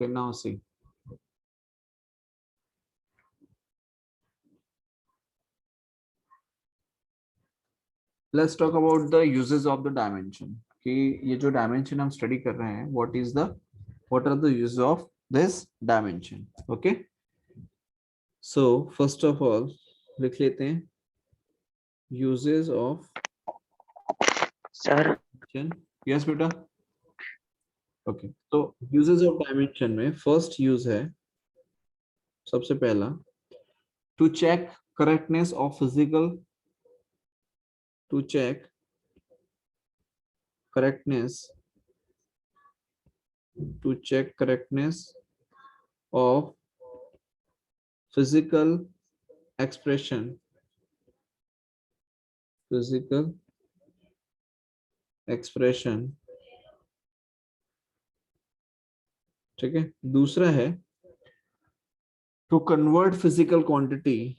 Okay, now see. Let's talk about the uses of the dimension. कि ये जो dimension हम study कर रहे हैं, what are the uses of this dimension? Okay. So first of all लिख लेते हैं uses of sir dimension. Yes बेटा. Okay. तो uses of dimension में first use है सबसे पहला to check correctness of physical to check correctness of physical expression ठीक है। दूसरा है to convert physical quantity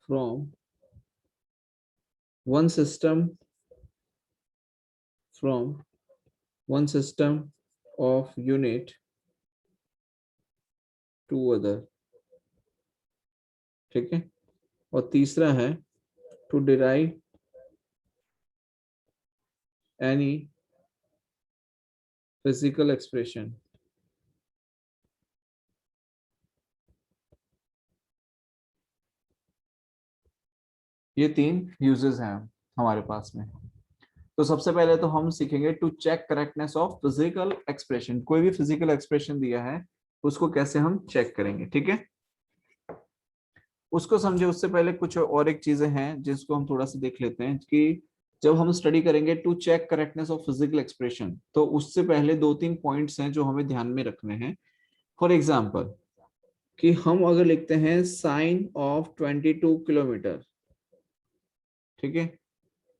from one system of unit to other, ठीक है। और तीसरा है to derive any physical expression, ये तीन यूजेस हैं हमारे पास में। तो सबसे पहले तो हम सीखेंगे to check correctness of physical expression. कोई भी फिजिकल एक्सप्रेशन दिया है उसको कैसे हम चेक करेंगे, ठीक है। उसको समझे उससे पहले कुछ और एक चीजें हैं जिसको हम थोड़ा सा देख लेते हैं कि जब हम स्टडी करेंगे to check correctness of physical expression तो उससे पहले दो तीन पॉइंट्स हैं जो हमें ध्यान में रखने हैं। फॉर एग्जाम्पल कि हम अगर लिखते हैं साइन ऑफ 22 किलोमीटर, ठीक है,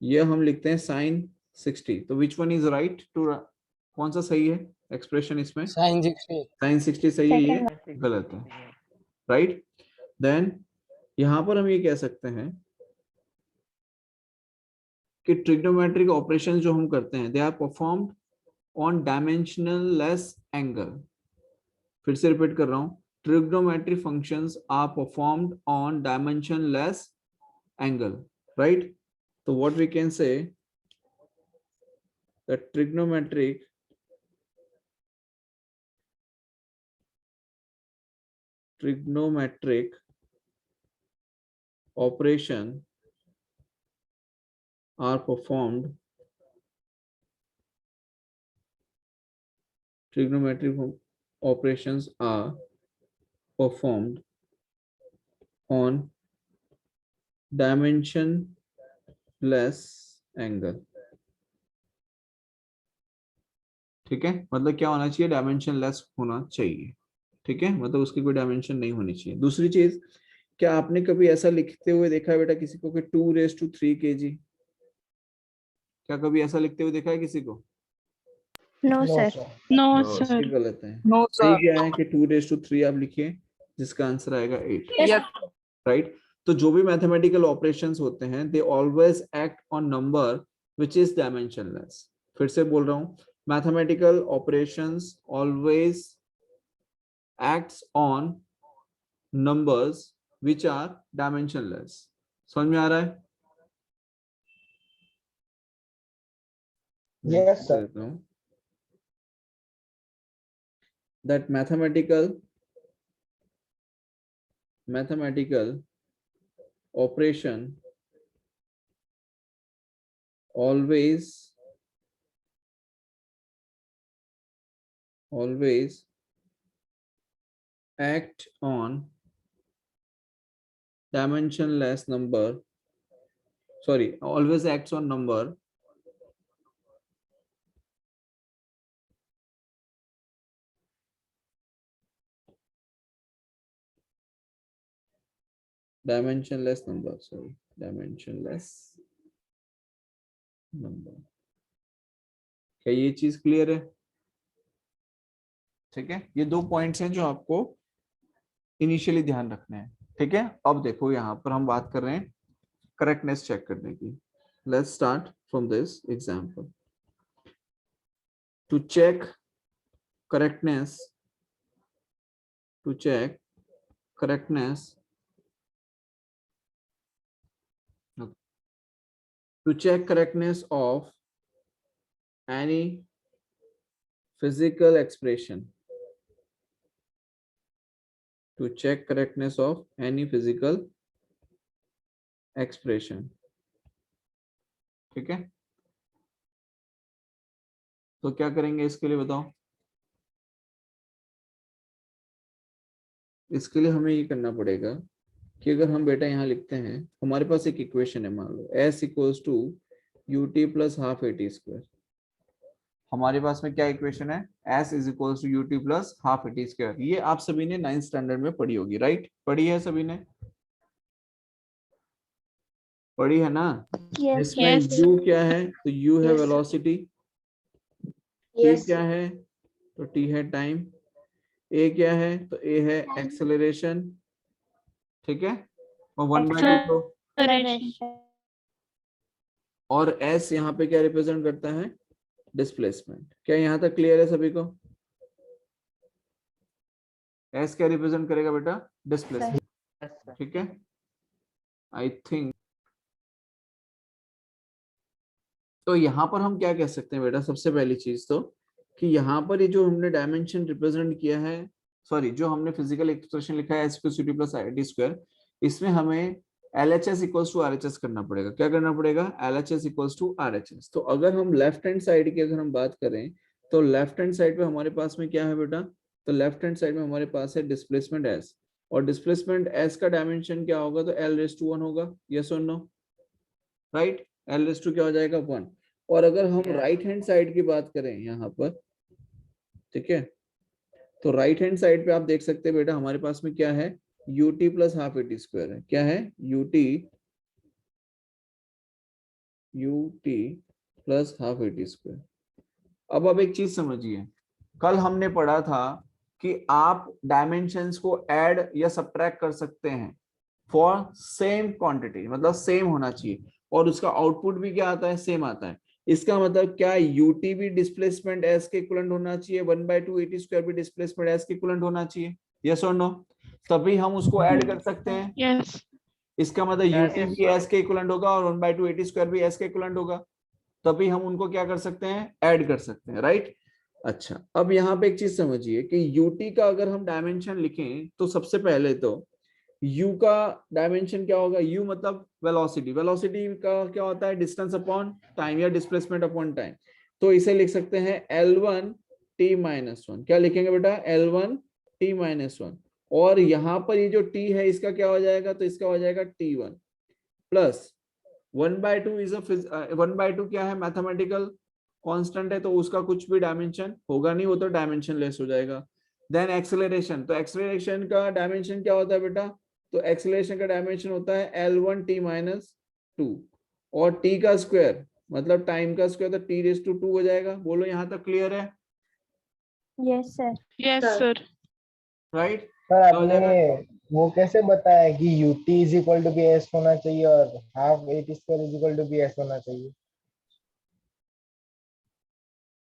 ये हम लिखते हैं साइन 60, तो which one is right to, कौन सा सही है एक्सप्रेशन इसमें? साइन 60 साइन 60 सही है, ये Second. गलत है, राइट। देन यहां पर हम ये कह सकते हैं कि ट्रिग्नोमेट्रिक ऑपरेशन जो हम करते हैं they are performed on dimensional less angle. फिर से रिपीट कर रहा हूं, trigonometric functions are performed on dimensionless angle, right. तो what we can say that trigonometric operation are performed trigonometric operations are performed on dimensionless angle, ठीक है। मतलब क्या होना चाहिए? डायमेंशन लेस होना चाहिए, ठीक है, मतलब उसकी कोई डायमेंशन नहीं होनी चाहिए। दूसरी चीज, क्या आपने कभी ऐसा लिखते हुए देखा है बेटा किसी को कि 2�3 kg? क्या कभी ऐसा लिखते हुए देखा है किसी को? No, sir. No, ये sir. गलत है। No, सही sir. क्या है कि 2�3 आप लिखिए जिसका आंसर आएगा 8, Yes. राइट। तो जो भी मैथमेटिकल ऑपरेशंस होते हैं they always act on number which is dimensionless. फिर से बोल रहा हूं, mathematical operations always acts on numbers which are dimensionless. समझ में आ रहा है? Yes sir. that mathematical operation always act on dimensionless number, sorry, always acts on number dimensionless number, sorry, dimensionless number। क्या ये चीज क्लियर है? ठीक है, ये दो पॉइंट्स हैं जो आपको इनिशियली ध्यान रखने हैं, ठीक है। अब देखो यहाँ पर हम बात कर रहे हैं करेक्टनेस चेक करने की। Let's start from this example. To check correctness, to check correctness of any physical expression, to check correctness of any physical expression, ठीक है। तो क्या करेंगे इसके लिए बताओ। इसके लिए हमें ये करना पड़ेगा कि अगर हम बेटा यहाँ लिखते हैं, हमारे पास एक इक्वेशन है, मान लो s equals to ut plus half AT square. हमारे पास में क्या इक्वेशन है, s is equals to ut plus half AT square. ये आप सभी ने 9th स्टैंडर्ड में पढ़ी होगी, राइट? पढ़ी है सभी ने, पढ़ी है ना? इसमें u क्या है, तो u है वेलोसिटी, t क्या है, तो t है टाइम, a क्या है, तो a है एक्सेलरेशन, ठीक है। और 1/2 और s यहाँ पे क्या रिप्रेजेंट करता है, डिस्प्लेसमेंट। क्या यहाँ तक क्लियर है सभी को? s क्या रिप्रेजेंट करेगा बेटा, डिस्प्लेसमेंट, ठीक है। आई थिंक तो यहाँ पर हम क्या कह सकते हैं बेटा, सबसे पहली चीज तो कि यहाँ पर ये जो हमने डायमेंशन रिप्रेजेंट किया है, सॉरी जो हमने फिजिकल एक्सप्रेशन लिखा है s प्लस IT स्क्वायर, इसमें हमें LHS इक्वल्स टू RHS करना पड़ेगा। क्या करना पड़ेगा, LHS इक्वल्स टू RHS। तो अगर हम लेफ्ट हैंड साइड की अगर हम बात करें, तो लेफ्ट हैंड साइड पे हमारे पास में क्या है बेटा, तो लेफ्ट हैंड साइड में हमारे पास है डिस्प्लेसमेंट s, और डिस्प्लेसमेंट s का डायमेंशन क्या होगा, तो L⁻1 होगा, यस और नो, राइट। L⁻2 क्या हो जाएगा, 1। और अगर हम राइट हैंड साइड की बात करें यहाँ पर, ठीक है, तो राइट हैंड साइड पे आप देख सकते हैं बेटा हमारे पास में क्या है, ut plus half AT square है। क्या है, ut plus half AT square. अब आप एक चीज समझिए, कल हमने पढ़ा था कि आप डायमेंशंस को ऐड या सब्ट्रैक्ट कर सकते हैं फॉर सेम क्वांटिटी, मतलब सेम होना चाहिए, और उसका आउटपुट भी क्या आता है, सेम आता है। इसका मतलब क्या, ut भी डिस्प्लेसमेंट s के इक्विवेलेंट होना चाहिए, 1/2 AT स्क्वायर भी डिस्प्लेसमेंट s के इक्विवेलेंट होना चाहिए, यस और नो, तभी हम उसको ऐड कर सकते हैं। Yes. इसका मतलब ut भी s के इक्विवेलेंट होगा और 1/2 AT स्क्वायर भी s के इक्विवेलेंट होगा, तभी हम उनको क्या कर सकते हैं, ऐड कर सकते हैं, राइट। अच्छा, अब यहाँ पे एक चीज समझिए कि ut का अगर हम डायमेंशन लिखें, तो सबसे पहले तो u का डायमेंशन क्या होगा, u मतलब वेलोसिटी, वेलोसिटी का क्या होता है, डिस्टेंस अपॉन टाइम या डिस्प्लेसमेंट अपॉन टाइम। तो इसे लिख सकते हैं L1 t-1। क्या लिखेंगे बेटा, L1 t-1। और यहाँ पर ये जो t है इसका क्या हो जाएगा, तो इसका हो जाएगा t1 प्लस 1/2 इज 1/2 क्या है, मैथमेटिकल कांस्टेंट है, तो उसका कुछ भी डायमेंशन होगा नहीं, वो तो डायमेंशन लेस हो जाएगा। देन एक्सेलरेशन, तो एक्सेलरेशन का डायमेंशन क्या होता है बेटा, तो एक्सेलरेशन का डायमेंशन होता है L1 t-2, और t का स्क्वायर मतलब टाइम का स्क्वायर, तो t⁻2 हो जाएगा। बोलो यहाँ तक क्लियर है, yes sir. Yes, sir. Right. Sir आपने वो कैसे बताया कि ut is equal to be S होना चाहिए और half AT square is equal to be S होना चाहिए?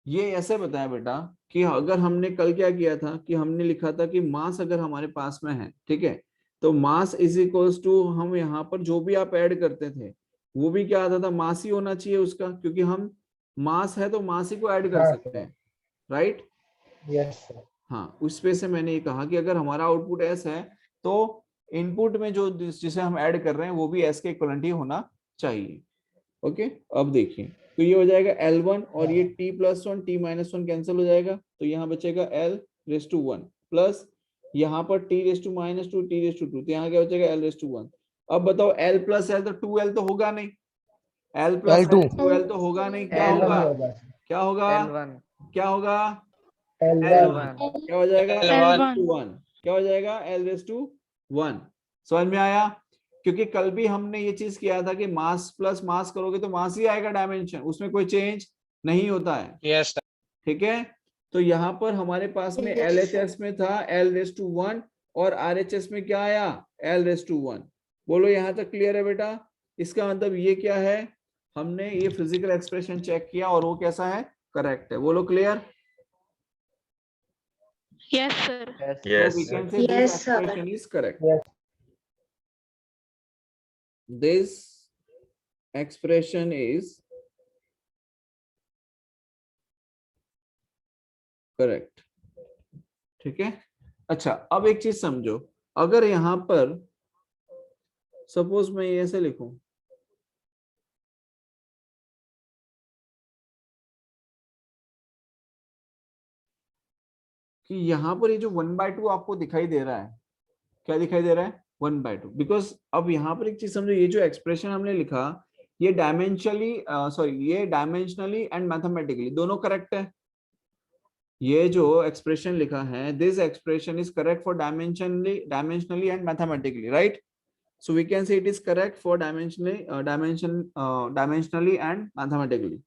ये ऐसे बताया बेटा कि अगर हमने कल क्या किया था कि हमने लिखा था कि मास अगर हमारे पास में है, ठीक है, तो मास इज इक्वल्स टू, हम यहाँ पर जो भी आप ऐड करते थे वो भी क्या आता था, मास ही होना चाहिए उसका, क्योंकि हम मास है तो मास ही को ऐड कर हाँ सकते सर, हैं, राइट। Yes sir. हाँ, उस पे से मैंने ये कहा कि अगर हमारा आउटपुट एस है तो इनपुट में जो जिसे हम ऐड कर रहे हैं वो भी एस के इक्विवेलेंट ही होना चाहिए। ओके, अब देखिए, तो ये हो जाएगा L1 और ये t+1 t-1 कैंसिल हो जाएगा, तो यहाँ बचेगा L⁻1 प्लस यहाँ पर t⁻2 t⁻2, तो यहाँ क्या बचेगा L⁻1। अब बताओ L प्लस L, तो 2L तो होगा नहीं, L प्लस L 2L तो होगा नहीं, क्या L1 होगा, होगा सर, क्या होगा, क्या होगा, L1 क्या हो जाएगा, L1. L⁻1, क्या हो जाएगा, L⁻1। समझ में आया? क्योंकि कल भी हमने ये चीज किया था कि मास प्लस मास करोगे तो मास ही आएगा डायमेंशन, उसमें कोई चेंज नहीं होता है, यस ठीक है। तो यहाँ पर हमारे पास में LHS में था L⁻1 और RHS में क्या आया, L⁻⁴ बोलो यहाँ तक क्लियर है बेटा? इसका मतलब ये क्या है, हमने ये फिजिकल एक्सप्रेशन चेक किया और वो कैसा है, करेक्ट है, बोलो clear? Yes, sir. So we can say this Yes, sir. expression is correct. Yes. This expression is correct. ठीक है? अच्छा, अब एक चीज समझो, अगर यहां पर सपोज मैं ये ऐसे लिखूं कि यहां पर ये जो 1/2 आपको दिखाई दे रहा है, क्या दिखाई दे रहा है, 1/2, बिकॉज अब यहाँ पर एक चीज समझो, ये जो एक्सप्रेशन हमने लिखा ये डायमेंशनली एंड मैथमेटिकली दोनों करेक्ट है। ये जो एक्सप्रेशन लिखा है, this expression is correct for dimensionally and mathematically, right? So we can say it is correct for dimensionally and mathematically.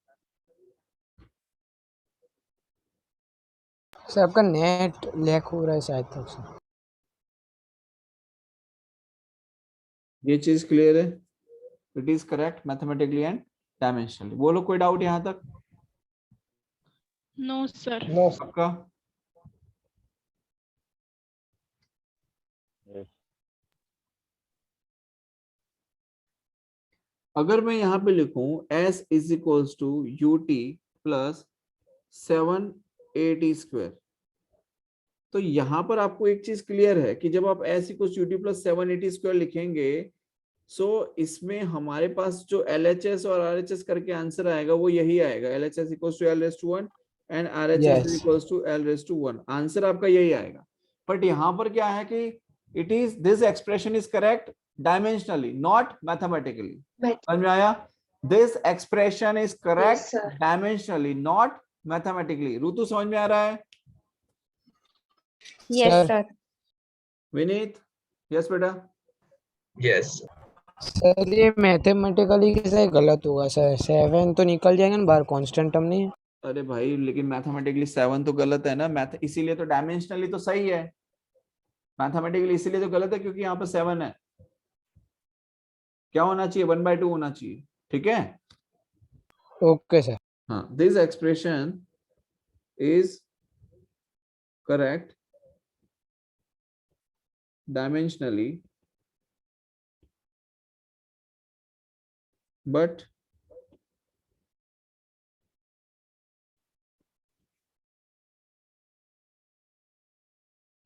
Sir आपका नेट लैग हो रहा है शायद तक से। ये चीज क्लियर है, it is correct mathematically and dimensionally. बोलो कोई डाउट यहाँ तक? No, sir. No, sir. आपका? अगर मैं यहाँ पे लिखूं S is equals to UT plus 7AT², तो यहाँ पर आपको एक चीज क्लियर है कि जब आप S equals UT plus 7AT² लिखेंगे, सो इसमें हमारे पास जो LHS और RHS करके आंसर आएगा वो यही आएगा, LHS equals to L⁻⁴ and RHS Yes. Equals to L⁻⁴, answer आपका यही आएगा। बट यहाँ पर क्या है कि it is this expression is correct dimensionally not mathematically. समझ में आया? This expression is correct dimensionally not mathematically. Ritu समझ में आ रहा है? Yes, Sir. sir. Vineet? Yes बेटा? Yes. सर ये मैथमेटिकली कैसे गलत होगा सर, 7 तो निकल जाएंगे ना बाहर, कांस्टेंट टर्म नहीं है। अरे भाई लेकिन मैथमेटिकली 7 तो गलत है ना, मैथ इसीलिए तो डायमेंशनली तो सही है, मैथमेटिकली इसीलिए तो गलत है क्योंकि यहाँ पर 7 है। क्या होना चाहिए, 1/2 होना चाहिए, ठीक है? Okay sir. हाँ, this expression is correct dimensionally but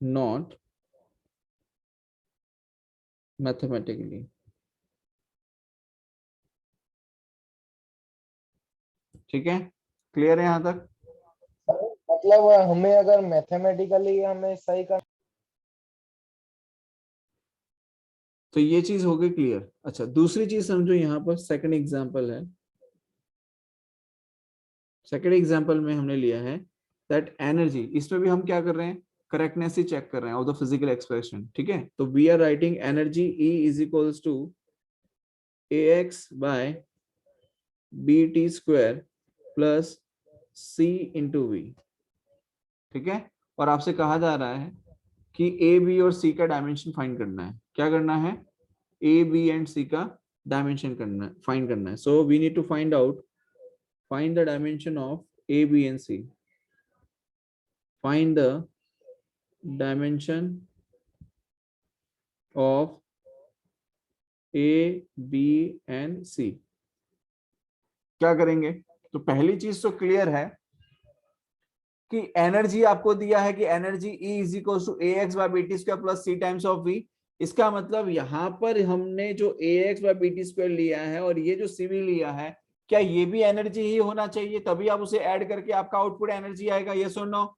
not mathematically। ठीक है, क्लियर है यहाँ तक? मतलब हमें अगर मैथमेटिकली हमें सही कर, तो ये चीज हो गई क्लियर। अच्छा, दूसरी चीज समझो, यहाँ पर सेकंड एग्जांपल है। सेकंड एग्जांपल में हमने लिया है दैट एनर्जी, इसमें भी हम क्या कर रहे हैं, करेक्टनेस ही चेक कर रहे हैं ऑफ द फिजिकल एक्सप्रेशन, ठीक है? तो we are writing energy E is equals to AX/BT² plus C into V, ठीक है? और आपसे कहा जा रहा है कि A, B और C का डायमेंशन फाइंड करना है। क्या करना है? A, B एंड C का डायमेंशन करना है, फाइंड करना है। So we need to find out, find the dimension of A, B and C. Find the dimension of A, B and C. क्या करेंगे? तो पहली चीज तो क्लियर है कि एनर्जी आपको दिया है कि energy E is equal to AX/BT² plus C times of V। इसका मतलब यहाँ पर हमने जो AX/BT² लिया है और ये जो CV लिया है, क्या ये भी एनर्जी ही होना चाहिए? तभी आप उसे ऐड करके आपका आउटपुट एनर्जी आएगा, ये सुनो।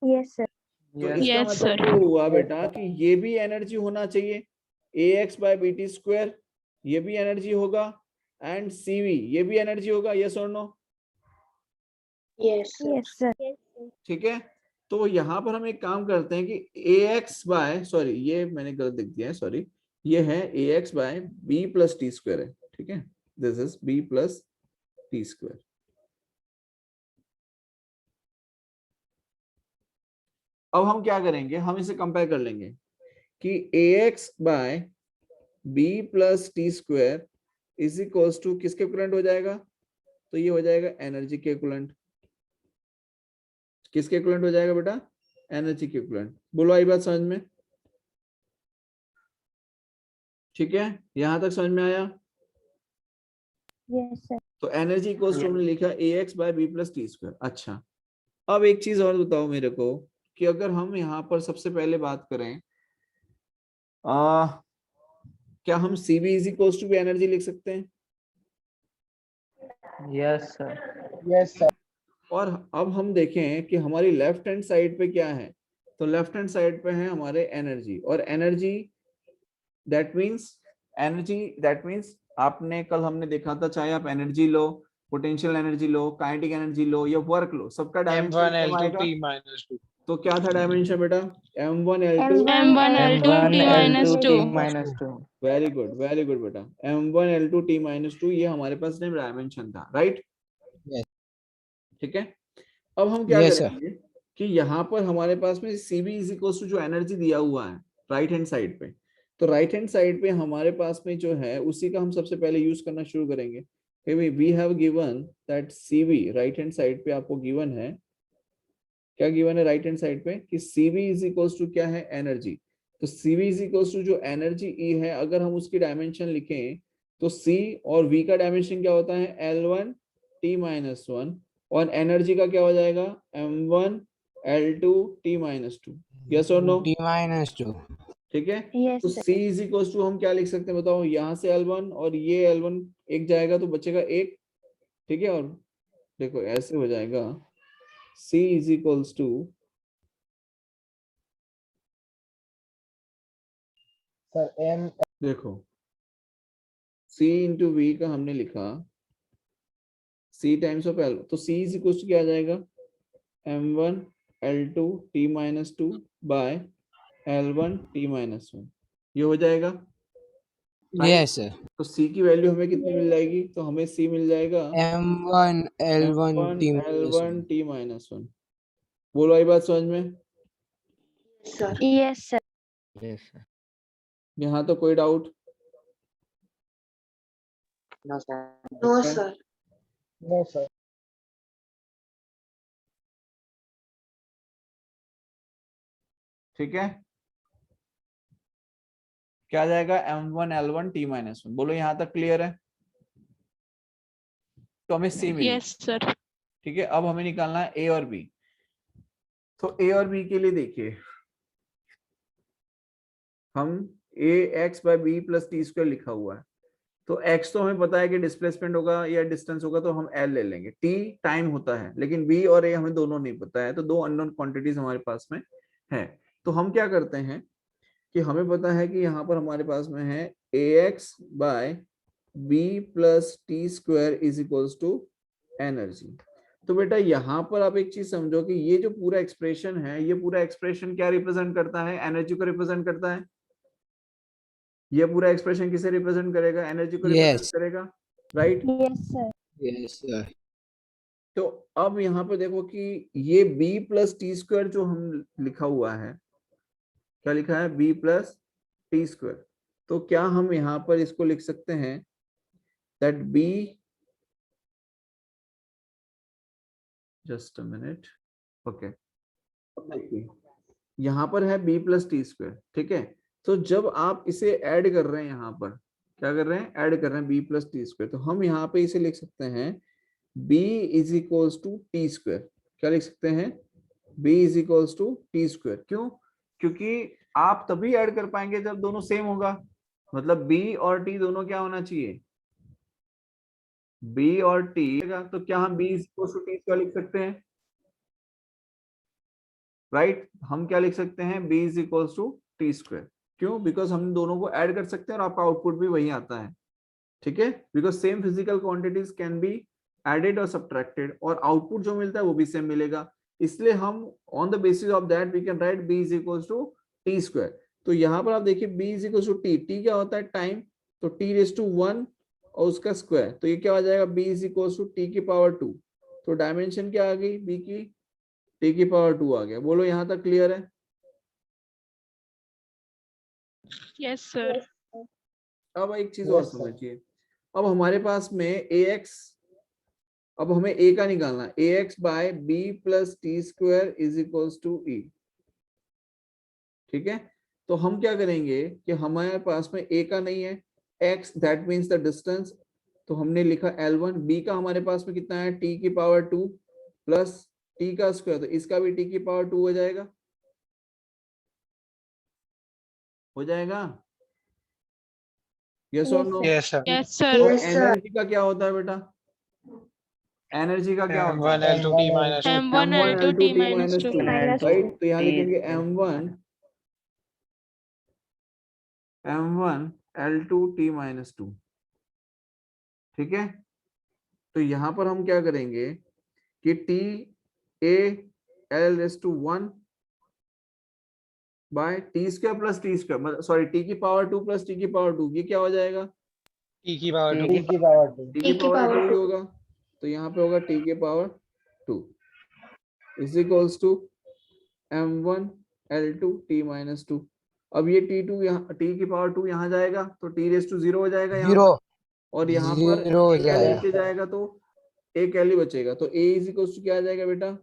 Yes, sir. तो Yes. इसका Yes, मतलब sir. ये हुआ बेटा कि ये भी एनर्जी होना चाहिए, AX/BT² ये भी एनर्जी होगा एंड CV ये भी एनर्जी होगा, ये सुनो। Yes, sir. ठीक है, तो यहाँ पर हम एक काम करते हैं कि AX/, ये मैंने गलत लिख दिया है, सॉरी, ये है AX/B प्लस T² है, ठीक है? This is B plus T²। अब हम क्या करेंगे, हम इसे कंपेयर कर लेंगे कि ax by b plus T square is equals to किसके इक्विवेलेंट हो जाएगा, तो ये हो जाएगा एनर्जी के इक्विवेलेंट। किसके इक्विवेलेंट हो जाएगा बेटा, एनर्जी के इक्विवेलेंट। बोलो आई बात समझ में, ठीक है, यहां तक समझ में आया। Yes, sir. तो एनर्जी इक्वल्स टू हमने लिखा ax by b plus T square. अच्छा, अब एक चीज और बताओ मेरे को कि अगर हम यहाँ पर सबसे पहले बात करें, क्या हम cv इज इक्वल्स टू भी एनर्जी लिख सकते हैं? Yes sir. Yes sir. और अब हम देखें कि हमारी लेफ्ट हैंड साइड पे क्या है, तो लेफ्ट हैंड साइड पे है हमारे एनर्जी, और एनर्जी दैट मींस आपने कल हमने देखा था, चाहे आप energy low, potential energy low, kinetic energy low या वर्क लो, सबका डायमेंशन M1 L2 आएगा। T minus 2 तो क्या था डायमेंशन बेटा, m1 l2 M1 L2 M1 T L2 minus T 2. minus 2 very good बेटा, m1 l2 t minus 2 ये हमारे पास डायमेंशन था, राइट। Yes. ठीक है, अब हम क्या Yes, sir. करेंगे कि यहाँ पर हमारे पास में cv इज इक्वल टू जो एनर्जी दिया हुआ है राइट हैंड साइड पे, तो राइट हैंड साइड पे हमारे पास में जो है उसी का हम सबसे पहले यूज करना शुरू करेंगे। We have given that cv, right hand side पे आपको गिवन है, क्या गिवन है राइट हैंड साइड पे कि cv इज इक्वल टू क्या है, एनर्जी। तो cv इज इक्वल टू जो एनर्जी E है, अगर हम उसकी डायमेंशन लिखें तो c और v का डायमेंशन क्या होता है, l1 t minus 1, और एनर्जी का क्या हो जाएगा, m1 l2 t minus 2। Yes और नो, T minus 2. ठीक है। Yes, तो sir. c is equal to हम क्या लिख सकते हैं बताओ, यहाँ से l1 और ये l1 एक जाएगा तो बचेगा एक, ठीक है, और देखो ऐसे हो जाएगा c is equals to, sir um देखो c इंटू वी का हमने लिखा c टाइम्स ऑफ l, तो c इज इक्वल टू क्या आ जाएगा, m1 l2 t minus 2 by l1 t minus 1, ये हो जाएगा राइट। Yes, sir. तो c की वैल्यू हमें कितनी मिल जाएगी, तो हमें c मिल जाएगा M1 L1 m1 T minus l1 1. t minus 1। बोलो आई बात समझ में, Yes, sir. Yes sir. यहाँ तो कोई doubt? No sir. No, sir. No sir. ठीक है, क्या आ जाएगा, m1 l1 t minus 1। बोलो यहाँ तक क्लियर है, तो हमें c मिली। Yes, sir. ठीक है, अब हमें निकालना है a और b। तो a और b के लिए देखिए, हम ax by b plus T square लिखा हुआ है, तो x तो हमें पता है कि डिस्प्लेसमेंट होगा या डिस्टेंस होगा, तो हम l ले लेंगे। t टाइम होता है, लेकिन b और a हमें दोनों नहीं पता है, तो दो अननोन क्वांटिटीज हमारे पास में है। तो हम क्या करते हैं कि हमें पता है कि यहाँ पर हमारे पास में है ax by b plus T square is equals to energy. तो बेटा यहाँ पर आप एक चीज समझो कि ये जो पूरा एक्सप्रेशन है, ये पूरा एक्सप्रेशन क्या रिप्रेजेंट करता है, एनर्जी को रिप्रेजेंट करता है। ये पूरा एक्सप्रेशन किसे रिप्रेजेंट करेगा, एनर्जी को रिप्रेजेंट Yes. करेगा, right. Yes, sir. Yes, sir. तो अब यहाँ पर देखो कि ये b प्लस टी स्क्वायर जो हम लिखा हुआ है, क्या लिखा है, b प्लस टी स्क्वायर, तो क्या हम यहाँ पर इसको लिख सकते हैं that b, just a minute, okay, अब देखिए यहाँ पर है b प्लस टी स्क्वायर, ठीक है। तो जब आप इसे ऐड कर रहे हैं, यहाँ पर क्या कर रहे हैं, ऐड कर रहे हैं b प्लस टी स्क्वायर, तो हम यहाँ पे इसे लिख सकते हैं b is equals to T square. क्या लिख सकते हैं, b is equals to T square. क्यों, क्योंकि आप तभी ऐड कर पाएंगे जब दोनों सेम होगा, मतलब b और t दोनों क्या होना चाहिए, b और t। तो क्या हम b is equals to T square लिख सकते हैं, राइट। हम क्या लिख सकते हैं, b is equals to T square. क्यों, बिकॉज हम दोनों को ऐड कर सकते हैं और आपका आउटपुट भी वही आता है, ठीक है, because same physical quantities can be added और सब्ट्रैक्टेड, और आउटपुट जो मिलता है वो भी सेम मिलेगा। इसलिए हम on the basis of that we can write b is equals to T square. तो यहाँ पर आप देखिए b is equals to T क्या होता है, टाइम, तो t रेज टू 1 और उसका स्क्वायर, तो ये क्या हो जाएगा, b is equals to T की पावर 2। तो डायमेंशन क्या आ गई b की, टी की पावर 2 आ गया। बोलो यहाँ तक क्लियर है? Yes, sir. अब एक चीज और Yes, sir. समझिए, अब हमारे पास में ax, अब हमें a का निकालना, ax by b plus T square is equals to e। ठीक है, तो हम क्या करेंगे कि हमारे पास में a का नहीं है, x that means the distance, तो हमने लिखा L1, b का हमारे पास में कितना है t की पावर 2 प्लस t का स्क्वायर, तो इसका भी t की पावर 2 हो जाएगा, हो जाएगा? यस और no? Yes, sir. Yes, sir. तो Yes, sir. एनर्जी का क्या होता है बेटा? एनर्जी का क्या होता है? M1 L2 T minus 2. M1 L2 T minus 2. Minus right, 2. तो यहाँ लिखेंगे M1 L2 T minus 2। ठीक है, तो यहाँ पर हम क्या करेंगे कि T A L raised to 1 by T square plus T square, sorry T की पावर 2 प्लस टी की पावर 2, ये क्या हो जाएगा? T की power 2. T की पावर 2. टी की पावर 2 ही होगा, तो यहाँ पे होगा टी की power 2 is equals to M1 L2 T minus 2। अब ये T2 यहाँ, टी की पावर 2 यहाँ जाएगा तो T रेज टू 0 हो जाएगा यहाँ 0 पर, और यहाँ पर 0 हो एक कैली जाएगा। नीचे जाएगा तो एक कैली बचेगा, तो A इज इक्वल्स टू क्या आ जाएगा बेटा?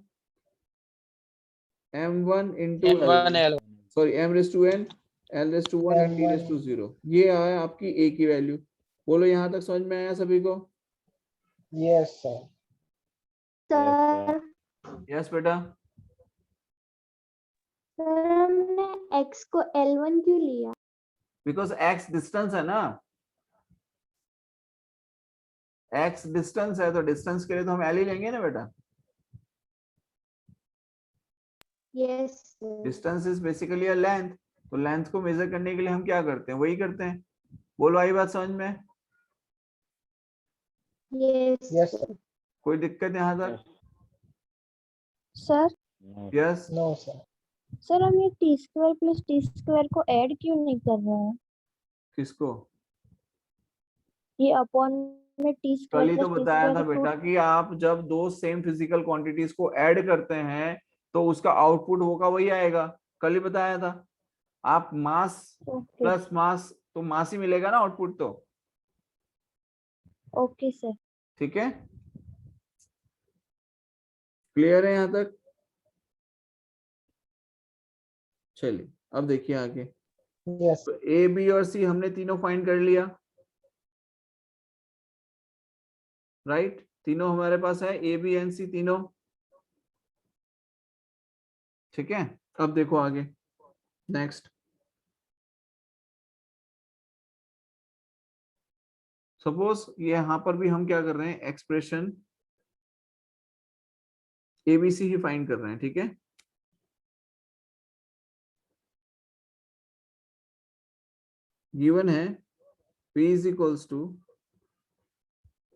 M1 into M1 L1. Sorry M raise to n L raise to 1 and T raise to 0, ये आया आपकी A की वैल्यू। बोलो यहाँ तक समझ में आया सभी को? Yes, sir. सर यस बेटा। सर हमने x को L1 क्यों लिया? बिकॉज x डिस्टेंस है ना, x डिस्टेंस है, तो डिस्टेंस के लिए तो हम L ही लेंगे ना बेटा। Yes sir. Distance is basically a length, तो लेंथ को मेजर करने के लिए हम क्या करते हैं, वही करते हैं। बोलो आई बात समझ में? Yes Yes, sir. कोई दिक्कत यहाँ तक? Sir yes No, sir. Sir हम ये T square plus T square को ऐड क्यों नहीं कर रहे हैं? किसको? ये अपॉन में टी कल स्क्वायर ही तो प्लस टी बताया था स्क्वायर बेटा कि आप जब दो सेम फिजिकल क्वांटिटीज को ऐड करते हैं तो उसका आउटपुट होगा वही आएगा, कल ही बताया था। आप मास ओके प्लस मास, तो मास ही मिलेगा ना आउटपुट तो। Okay sir. ठीक है, क्लियर है यहाँ तक? चलिए अब देखिए आगे। Yes. तो ए बी और सी हमने तीनों फाइंड कर लिया, राइट? तीनों हमारे पास है, ए बी एंड सी तीनों। ठीक है, अब देखो आगे नेक्स्ट। सपोज ये यहां पर भी हम क्या कर रहे हैं, एक्सप्रेशन एबीसी ही फाइंड कर रहे हैं। ठीक है, गिवन है P इज इक्वल्स टू,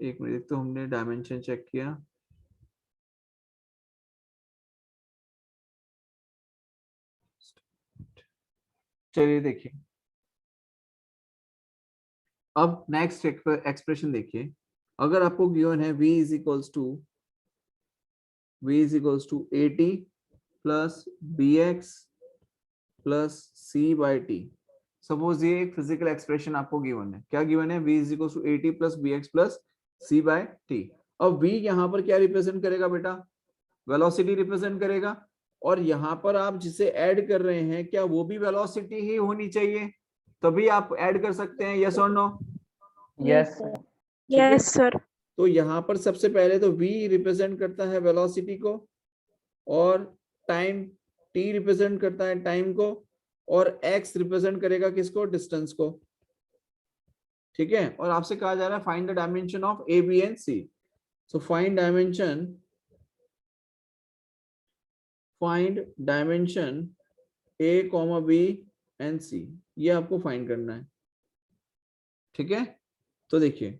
एक मिनट, तो हमने डायमेंशन चेक किया, चलिए देखिए अब नेक्स्ट एक्सप्रेशन देखिए। अगर आपको गिवन है V is equals to AT plus BX plus C by T. Suppose ये एक फिजिकल एक्सप्रेशन आपको गिवन है, क्या गिवन है? V is equals to AT plus BX plus C by T. अब V यहाँ पर क्या रिप्रेजेंट करेगा बेटा? वेलोसिटी रिप्रेजेंट करेगा, और यहाँ पर आप जिसे ऐड कर रहे हैं क्या वो भी वेलोसिटी ही होनी चाहिए, तभी आप ऐड कर सकते हैं। यस और no? Yes, sir. Yes, sir. तो यहाँ पर सबसे पहले तो v रिप्रेजेंट करता है वेलोसिटी को, और टाइम t रिप्रेजेंट करता है टाइम को, और x रिप्रेजेंट करेगा किसको? डिस्टेंस को। ठीक है, और आपसे कहा जा रहा है find the dimension of A B and C. So find dimension A comma B and C, ये आपको फाइंड करना है। ठीक है, तो देखिए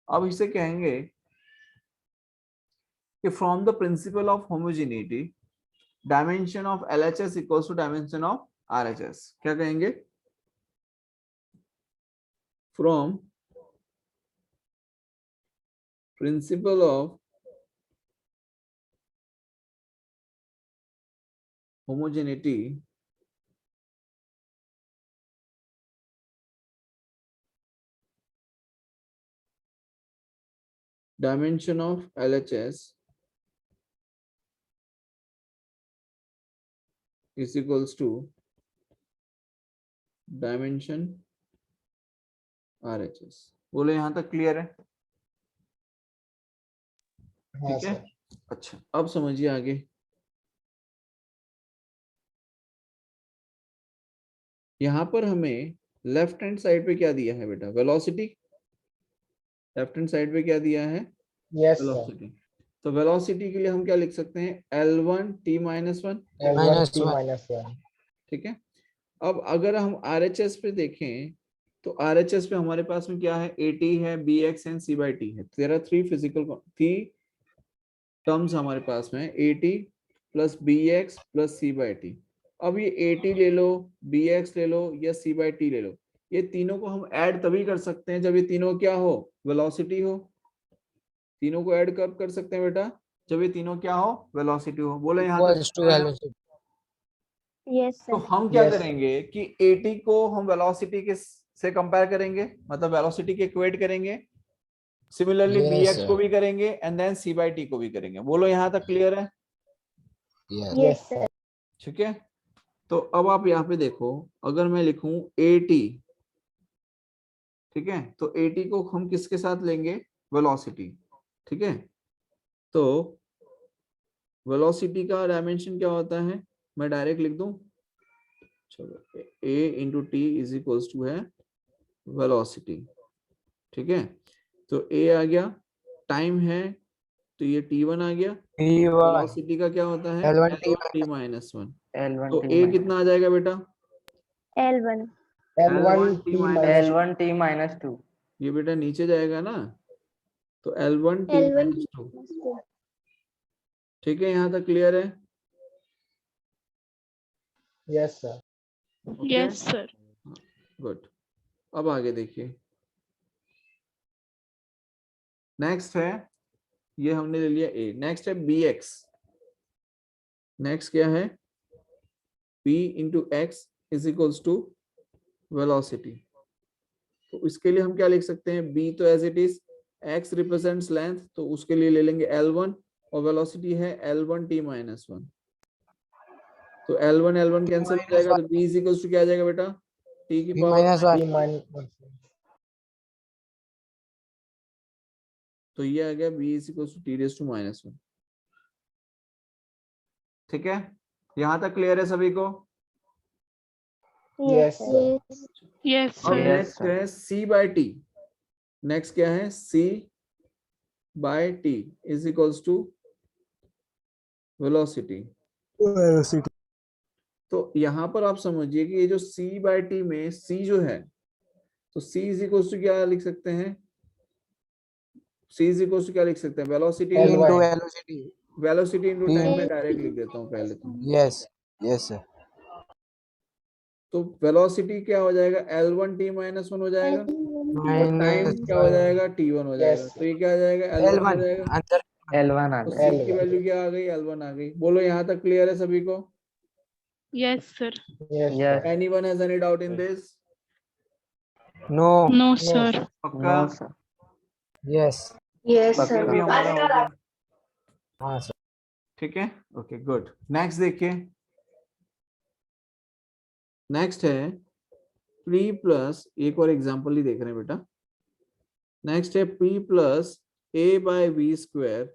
अब इसे कहेंगे कि from the principle of homogeneity dimension of LHS equals to dimension of RHS। क्या कहेंगे? From principle of homogeneity dimension of LHS is equals to dimension RHS. बोले यहां तक क्लियर है? हाँ ठीक है, सर। अच्छा अब समझिए आगे। यहां पर हमें लेफ्ट हैंड साइड पे क्या दिया है बेटा? वेलोसिटी। लेफ्ट हैंड साइड पे क्या दिया है? Yes sir. वेलोसिटी। तो वेलोसिटी के लिए हम क्या लिख सकते हैं? L1 t minus 1। L1 t -1. minus 1। ठीक है, अब अगर हम RHS पे देखें तो RHS पे हमारे पास में क्या है? AT है, BX एंड C/T है। देयर आर थ्री टर्म्स हमारे पास में, AT plus BX plus C/T। अब ये AT ले लो, BX ले लो या C/T ले लो, ये तीनों को हम ऐड तभी कर सकते हैं जब ये तीनों क्या हो? वेलोसिटी हो। तीनों को ऐड कब कर सकते हैं बेटा? जब ये तीनों क्या हो? वेलोसिटी हो। बोले यहाँ तक Equals to क्लियर है? velocity. यस तो सर। हम क्या Yes. करेंगे कि AT को हम वेलोसिटी के से कंपेयर करेंगे, मतलब वेलोसिटी के इक्वेट करेंगे। Similarly Yes, BX sir. को भी करेंगे एंड देन C/T को भी करेंगे। बोलो यहाँ तक क्लियर है? Yes. Yes sir. ठीक है, तो अब आप यहाँ पे देखो, अगर मैं लिखूं AT, ठीक है, तो AT को हम किसके साथ लेंगे? वेलोसिटी। ठीक है, तो वेलोसिटी का डायमेंशन क्या होता है? मैं डायरेक्ट लिख दूं, चलो A into T is equals to है वेलोसिटी। ठीक है, तो A आ गया, टाइम है तो ये T1 आ गया। T1. वेलोसिटी का क्या होता है? L1 t L1 t minus 1। L1 तो t A minus कितना आ जाएगा बेटा? L1। L1 t minus L1 t minus 2. ये बेटा नीचे जाएगा ना, तो L1 t L1 minus 2। ठीक है, यहाँ तक क्लियर है? Yes sir. Yes, sir. Good, अब आगे देखिए। नेक्स्ट है, ये हमने ले लिया A। नेक्स्ट है BX। नेक्स्ट क्या है? P into X is equals to velocity. तो इसके लिए हम क्या लिख सकते हैं? B तो as it is, X represents length, तो उसके लिए ले लेंगे L1 और वेलोसिटी है L1 t minus 1। तो L1 L1 कैंसिल हो जाएगा, तो B इज इक्वल्स टू क्या आ जाएगा बेटा? T की T power, minus 1. t minus 1। तो ये आ गया B is equals to T raise to minus 1। ठीक है, यहाँ तक क्लियर है सभी को? Yes yes sir. Yes, अब sir. Yes, next sir. है C/T। नेक्स्ट क्या है? C/T is equals to velocity. Velocity. तो यहाँ पर आप समझिए कि ये जो C/T में C जो है, तो C इज इक्वल्स टू क्या लिख सकते हैं? C इज इक्वल्स टू क्या लिख सकते हैं? Velocity T into into L1। velocity. Velocity into T. Time. में डायरेक्ट लिख देता हूँ पहले तो। Yes. Yes, sir. तो वेलोसिटी क्या हो जाएगा? L1 t minus 1 हो जाएगा, और टाइम Minus क्या हो जाएगा? T1 हो जाएगा। Yes. तो ये क्या आ जाएगा? L1 हो L1. जाएगा। Answer. L1 आ तो गया. C की L1। वैल्यू क्या आ गई? L1 आ गई। बोलो यहाँ तक क्लियर है सभी को? Yes, sir. Yes Yes. Sir. Anyone has any doubt in this? No. No, no sir. Sir. पक्का? No, sir. Yes. यस ये भी हमारा हो गया। हाँ sir. ठीक है, ओके गुड। नेक्स्ट देखिए, नेक्स्ट है P प्लस, एक और एग्जांपल ही देख रहे हैं बेटा। नेक्स्ट है P plus A/V²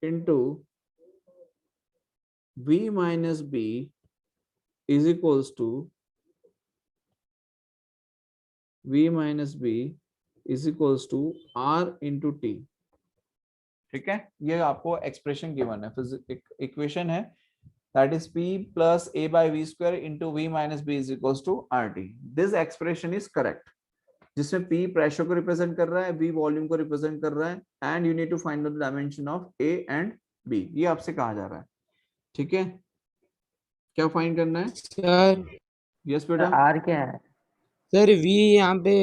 into V minus B is equals to V minus B is equals to R into T। ठीक है, ये आपको एक्सप्रेशन गिवन है, इक्वेशन है, that is P plus A/V² into V minus B is equals to RT. This expression is correct, जिसमें P pressure को represent कर रहा है, V वॉल्यूम को रिप्रेजेंट कर रहा है, and you need to find the dimension of A and B। ये आपसे कहा जा रहा है। ठीक है, क्या फाइंड करना है? Sir. यस Sir, बेटा, R क्या है? Sir V यहाँ पे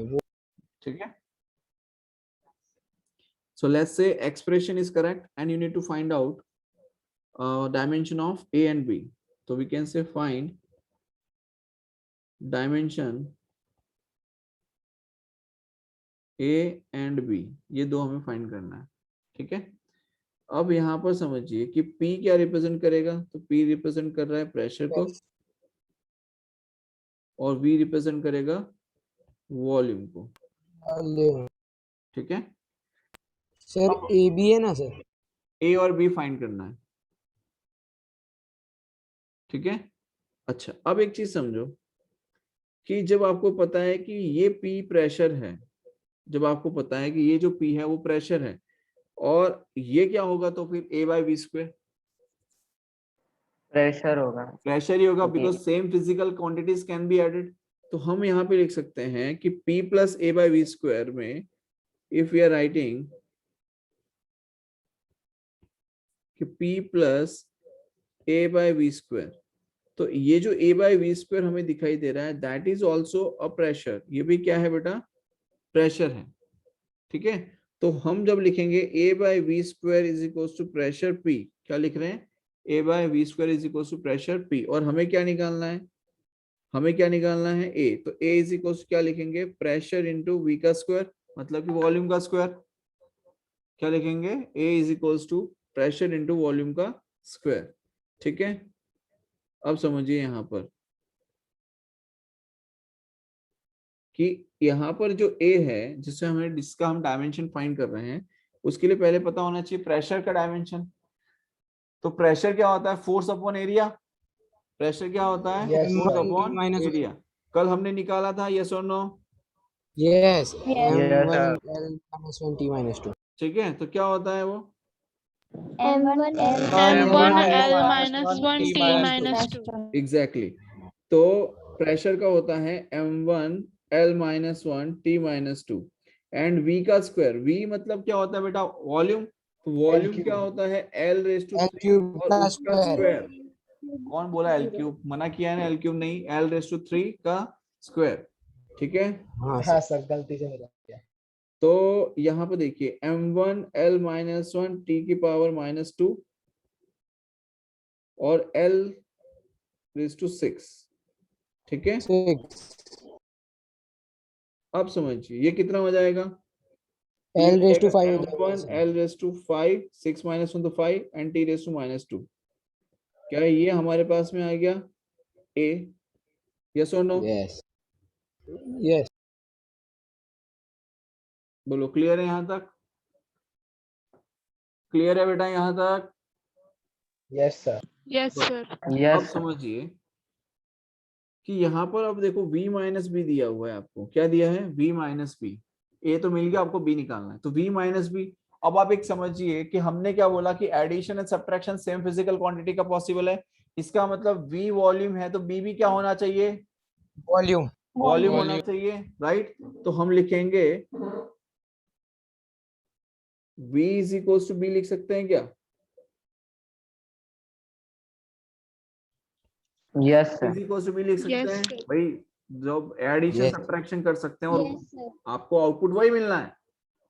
वो ठीक है। So let's say expression is correct and you need to find out dimension of A and B. So we can say find dimension A and B, ये दो हमें फाइंड करना है, ठीक है। अब यहाँ पर समझिए कि P क्या रिप्रेजेंट करेगा, तो P रिप्रेजेंट कर रहा है प्रेशर को और V रिप्रेजेंट करेगा वॉल्यूम को, ठीक है। सर ए बी है ना सर, A और B फाइंड करना है, ठीक है। अच्छा, अब एक चीज समझो कि जब आपको पता है कि ये P प्रेशर है, जब आपको पता है कि ये जो P है वो प्रेशर है और ये क्या होगा, तो फिर A by V square pressure होगा। प्रेशर ही होगा, Okay. Because same physical quantities can be added. तो हम यहाँ पे लिख सकते हैं कि P plus A by V square में इफ वी आर राइटिंग कि P plus A by V square, तो ये जो A बाई वी स्क्वायर हमें दिखाई दे रहा है that is also a pressure, ये भी क्या है बेटा, प्रेशर है, ठीक है। तो हम जब लिखेंगे A by V square is equal to pressure P, क्या लिख रहे हैं, A by V square is equal to pressure P, और हमें क्या निकालना है, हमें क्या निकालना है A, तो A इज इक्वल टू क्या लिखेंगे, प्रेशर इंटू V का स्क्वायर, मतलब कि वॉल्यूम का स्क्वायर, क्या लिखेंगे, A is equal to pressure into volume का स्क्वायर, ठीक है। अब समझिए यहाँ पर कि यहाँ पर जो A है जिससे हमें जिसका हम डायमेंशन फाइंड कर रहे हैं, उसके लिए पहले पता होना चाहिए प्रेशर का डायमेंशन। तो प्रेशर क्या होता है, फोर्स अपॉन एरिया, प्रेशर क्या होता है, Yes, force sir. Upon minus one. Area. कल हमने निकाला था, यस और no, yes Yes. M1 sir. L minus 1 T minus 2। ठीक है। तो क्या होता है वो, M1 L M1 L L minus 1 T T minus minus 2. Exactly तो प्रेशर का होता है M1 L minus 1 T minus 2 and V का स्क्वायर, V मतलब क्या होता है बेटा, वॉल्यूम, तो वॉल्यूम L क्या होता है, L raise to L cube और का उसका square। स्क्वायर। कौन बोला L क्यूब, मना किया है ना, L क्यूब नहीं, L रेज टू 3 का स्क्वायर, ठीक है। हाँ हाँ सर, गलती से मेरा किया। तो यहाँ पे देखिए M1 L minus 1 T की पावर minus 2 और L रेज टू 6, ठीक है। 6 अब समझिए ये कितना हो जाएगा, L raised to 5 हो जाएगा M1 sir. L raised to 5, 6 minus 1 तो 5 and T raised to minus 2, क्या ये हमारे पास में आ गया A, yes or no, yes yes बोलो क्लियर है यहाँ तक, क्लियर है बेटा यहाँ तक। Yes, sir. Yes, sir. अब यस समझिए कि यहाँ पर अब देखो V माइनस बी दिया हुआ है आपको, क्या दिया है, V माइनस बी, A तो मिल गया, आपको B निकालना है, तो V माइनस बी। अब आप एक समझिए कि हमने क्या बोला कि addition and subtraction same physical quantity का पॉसिबल है, इसका मतलब V वॉल्यूम है तो B भी क्या होना चाहिए, वॉल्यूम। वॉल्यूम होना चाहिए, राइट। तो हम लिखेंगे V is equal to B, लिख सकते हैं क्या, yes V sir. Is equal to B लिख सकते Yes, हैं sir. भाई, जब एडिशन Yes. सब्ट्रैक्शन कर सकते हैं और Yes, sir. आपको आउटपुट वही मिलना है,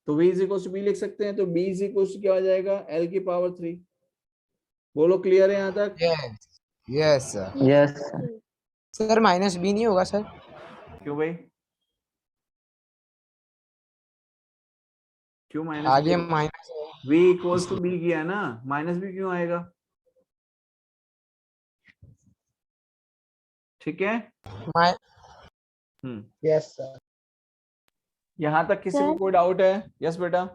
तो V is equal to B लिख सकते हैं। तो B इज इक्वल टू क्या हो जाएगा, L की पावर 3, बोलो क्लियर है यहाँ तक, yes yes sir. Yes sir. Sir minus B नहीं होगा सर? क्यों भाई, क्यों माइनस आगे minus V equals to B किया ना, माइनस बी क्यों आएगा, ठीक है। Yes, sir. यहाँ तक किसी को Sir. कोई डाउट है, यस बेटा।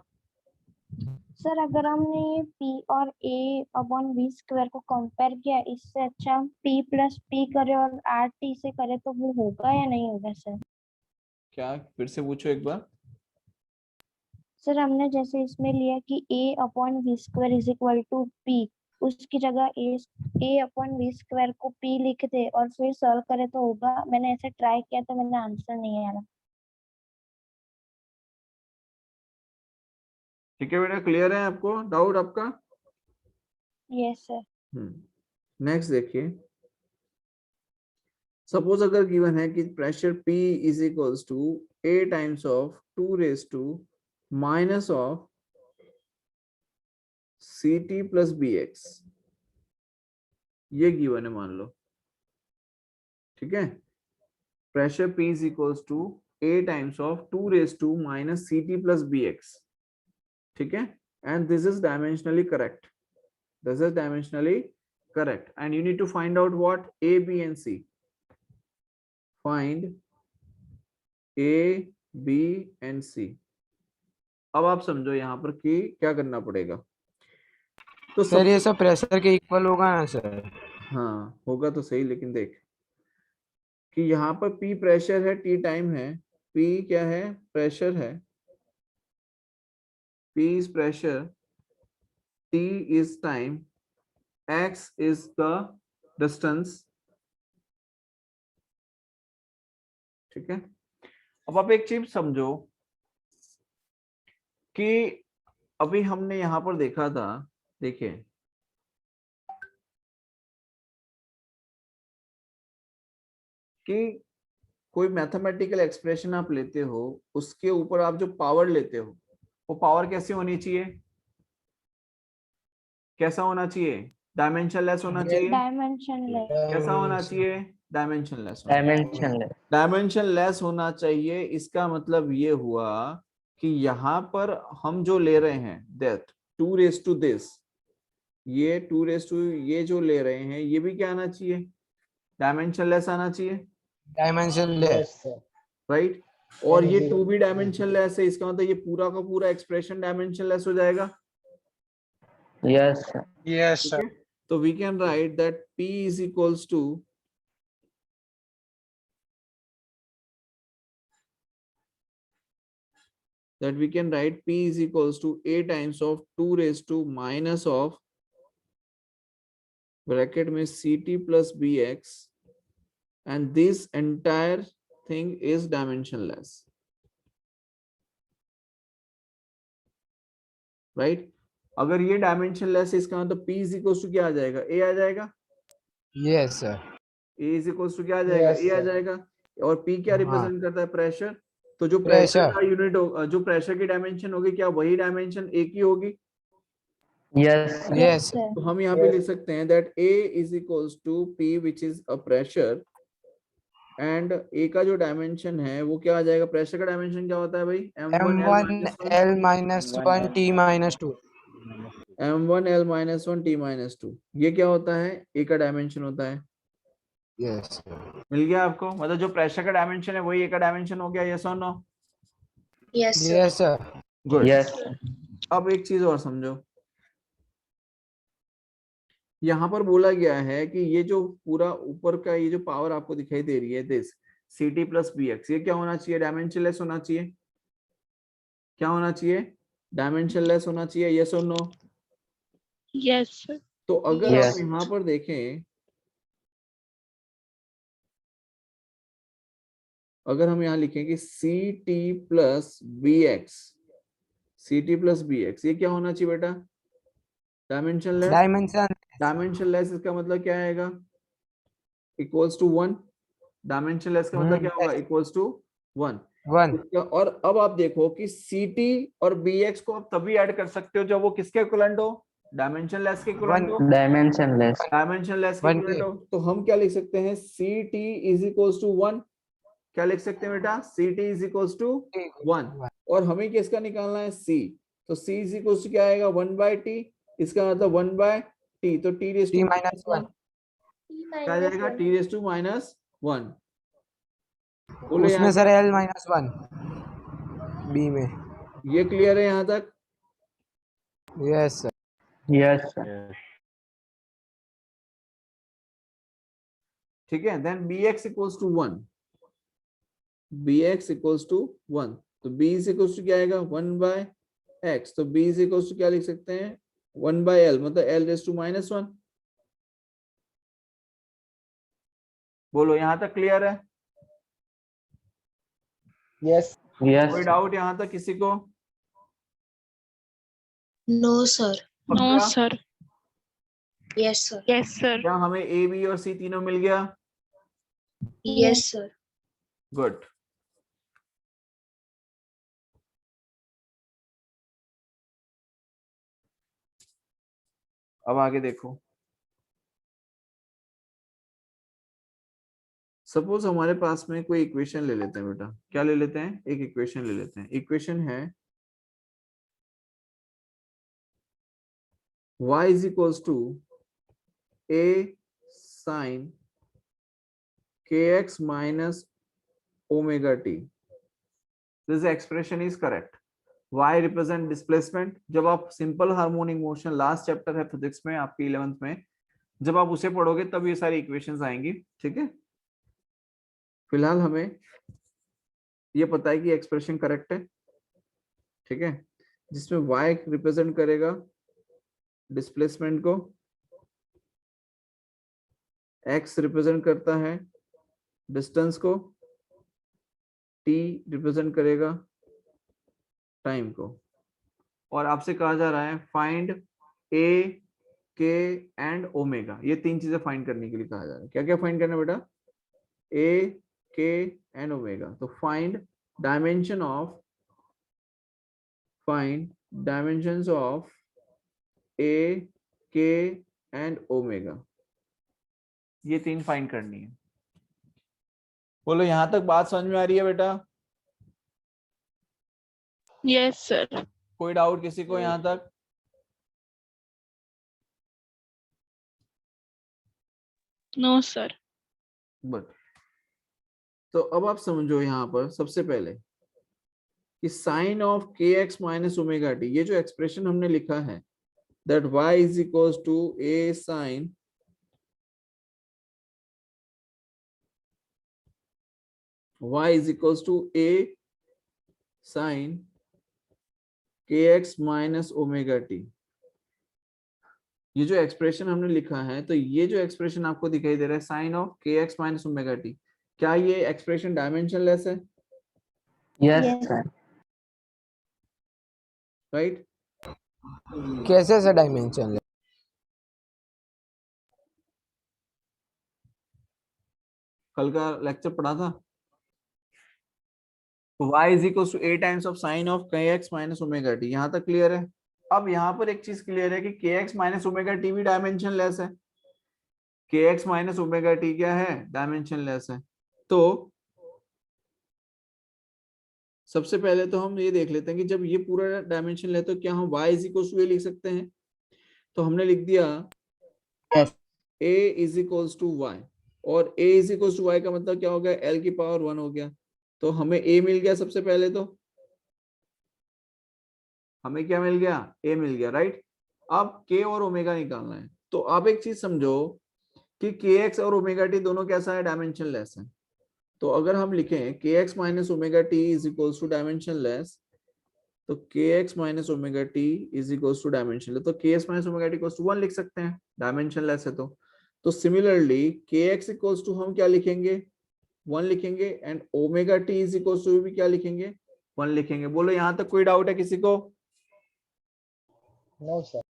सर अगर हमने ये P और A अपॉन V स्क्वायर को कंपेयर किया, इससे अच्छा हम P प्लस P करें और RT से करें तो वो होगा या नहीं होगा सर? क्या, फिर से पूछो एक बार। सर हमने जैसे इसमें लिया कि A upon V square is equal to P, उसकी जगह A अपॉन V स्क्वायर को P लिख दे और फिर सॉल्व करें तो होगा? मैंने ऐसे ट्राई किया तो मैंने आंसर नहीं आया। ठीक है बेटा, क्लियर है आपको डाउट आपका। Yes sir. नेक्स्ट देखिए, सपोज अगर गिवन है कि pressure P is equals to A times of 2 raise to minus of CT plus BX, ये गिवन है मान लो, ठीक है। Pressure P is equals to A times of 2 raise to minus CT plus BX, ठीक है। And this is dimensionally correct, this is dimensionally correct, and you need to find out what A, B and C. Find A, B and C. अब आप समझो यहाँ पर कि क्या करना पड़ेगा। तो सर ये सब प्रेशर के इक्वल होगा ना सर? हाँ होगा तो सही, लेकिन देख कि यहाँ पर P प्रेशर है, T टाइम है, P क्या है, प्रेशर है, P is pressure, T is time, X is the distance, ठीक है। अब आप एक चीज समझो कि अभी हमने यहां पर देखा था, देखिए कि कोई मैथमेटिकल एक्सप्रेशन आप लेते हो, उसके ऊपर आप जो पावर लेते हो, वो पावर कैसी होनी चाहिए, कैसा होना चाहिए, डायमेंशनलेस होना चाहिए, डायमेंशनलेस। कैसा होना चाहिए, डायमेंशनलेस, डायमेंशनलेस। डायमेंशनलेस होना चाहिए। इसका मतलब ये हुआ कि यहाँ पर हम जो ले रहे हैं, दैट 2 रेज टू दिस, ये 2 रेज टू ये जो ले रहे हैं, ये भी क्या आना चाहिए, डायमेंशनलेस आना चाहिए, डायमेंशनलेस। Yes sir. राइट। और ये 2 भी N0. डायमेंशनलेस है, इसका मतलब ये पूरा का पूरा एक्सप्रेशन डायमेंशनलेस हो जाएगा, यस सर। Yes, ठीक sir. है। तो we can write that P is equals to that we can write P is equals to A times of 2 raised to minus of bracket में CT plus BX, and this entire thing is dimensionless, right? अगर ये dimensionless है, इसका मतलब P is equals to क्या आ जाएगा, A आ जाएगा, yes sir. A is equals to क्या आ जाएगा, Yes, A आ sir. जाएगा। और P क्या हाँ। रिप्रेजेंट करता है, प्रेशर। तो जो प्रेशर Pressure. का यूनिट, जो प्रेशर की डायमेंशन होगी, क्या वही डायमेंशन A की होगी। Yes sir. Yes sir. तो हम यहाँ पे Yes. लिख सकते हैं that A is equals to P which is a pressure, and A का जो डायमेंशन है वो क्या आ जाएगा, प्रेशर का डायमेंशन क्या होता है भाई, M1 L minus 1 T minus 2। M1 L minus 1 T minus 2, ये क्या होता है, A का डायमेंशन होता है। Yes sir. मिल गया आपको, मतलब जो प्रेशर का डायमेंशन है वही A का डायमेंशन हो गया, यस और no. Yes, sir. Yes sir. Good. Yes. अब एक चीज और समझो, यहाँ पर बोला गया है कि ये जो पूरा ऊपर का ये जो पावर आपको दिखाई दे रही है, दिस CT प्लस BX, ये क्या होना चाहिए, डायमेंशनलेस होना चाहिए, क्या होना चाहिए, डायमेंशनलेस होना चाहिए, यस और नो। Yes, sir. तो अगर Yes. आप यहाँ पर देखें, अगर हम यहाँ लिखें कि CT plus BX, CT plus BX, ये क्या होना चाहिए बेटा, डायमेंशनलेस। डायमेंशन। डायमेंशनलेस इसका मतलब क्या आएगा, इक्वल्स टू 1। डायमेंशनलेस का मतलब क्या होगा, इक्वल्स टू 1। 1। और अब आप देखो कि CT और BX को आप तभी ऐड कर सकते हो जब वो किसके इक्विवेलेंट हो, डायमेंशनलेस के इक्विवेलेंट हो, डायमेंशनलेस। डायमेंशनलेस के 1 इक्विवेलेंट के। हो। तो हम क्या लिख सकते हैं, CT इज इक्वल्स टू 1, क्या लिख सकते हैं बेटा, CT इज इक्वल्स टू 1। और हमें किसका निकालना है, C। तो C इज इक्वल्स टू क्या आएगा, 1/T, इसका मतलब 1/T, तो T raise T to minus 1। क्या जाएगा, T रेज़ टू -1। बोलो उसमें यहाँ सर तक, L minus 1 B में। ये क्लियर है यहाँ तक। Yes sir. Yes sir. ठीक है, then BX equals to 1, BX equals to 1, तो B इज इक्वल्स टू क्या आएगा, 1/X, तो B इज इक्वल्स टू क्या लिख सकते हैं, 1/L, मतलब L रेज़ टू -1। बोलो यहाँ तक क्लियर है, Yes. यस। कोई डाउट यहाँ तक किसी को, No, sir. No, पक्का? sir. Yes, sir. Yes, sir. क्या हमें A, B और C तीनों मिल गया, Yes, sir. गुड। अब आगे देखो, सपोज हमारे पास में कोई इक्वेशन ले लेते हैं बेटा, क्या ले लेते हैं, एक इक्वेशन ले लेते हैं। इक्वेशन है y is equals to a sin kx minus omega t. This expression is correct. y represent displacement. जब आप simple harmonic motion, last chapter है फिजिक्स में आपकी 11th में, जब आप उसे पढ़ोगे तब ये सारी इक्वेशंस आएंगी, ठीक है। फिलहाल हमें ये पता है कि एक्सप्रेशन करेक्ट है, ठीक है, जिसमें y रिप्रेजेंट करेगा डिस्प्लेसमेंट को, x रिप्रेजेंट करता है डिस्टेंस को, t रिप्रेजेंट करेगा टाइम को, और आपसे कहा जा रहा है find a, k and omega. ये तीन चीजें फाइंड करने के लिए कहा जा रहा है। क्या क्या फाइंड करना बेटा, a, k एंड ओमेगा। तो find dimension of, find dimensions of a, k and omega, ये तीन फाइंड करनी है। बोलो यहां तक बात समझ में आ रही है बेटा? Yes sir. कोई डाउट किसी को यहां तक? No sir. बट तो अब आप समझो यहां पर सबसे पहले कि sine of K X minus omega T, ये जो एक्सप्रेशन हमने लिखा है that y is equals to a sine y is equals to a sine K X minus omega T, ये जो एक्सप्रेशन हमने लिखा है, तो ये जो एक्सप्रेशन आपको दिखाई दे रहा है sine of K X minus omega T, क्या ये एक्सप्रेशन डायमेंशनलेस है? Yes, Yes. sir. राइट? कैसे से डायमेंशन? कल का लेक्चर पढ़ा था, y is equal to a times of sine of kx minus omega T. यहाँ तक क्लियर है? अब यहाँ पर एक चीज क्लियर है कि kx माइनस ओमेगा टी भी डायमेंशनलेस है। kx माइनस ओमेगा टी क्या है? डायमेंशनलेस है। तो सबसे पहले तो हम ये देख लेते हैं कि जब ये पूरा डायमेंशन ले तो क्या हम y is equal to a लिख सकते हैं? तो हमने लिख दिया Yes. a is equal to y, और a is equal to y का मतलब क्या हो गया? l की पावर 1 हो गया। तो हमें a मिल गया, सबसे पहले तो हमें क्या मिल गया? a मिल गया, राइट। अब k और ओमेगा निकालना है। तो आप एक चीज समझो कि kx और ओमेगा टी दोनों कैसा है? डायमेंशनलेस है। तो अगर हम लिखें kx minus omega T is equals to dimensionless, तो kx minus omega T is equals to dimensionless, तो kx minus omega T equals to 1 लिख सकते हैं, डायमेंशनलेस है। तो सिमिलरली kx इक्वल्स टू हम क्या लिखेंगे? 1 लिखेंगे, and omega T is equals to भी क्या लिखेंगे? 1 लिखेंगे। बोलो यहां तक कोई डाउट है किसी को? No sir.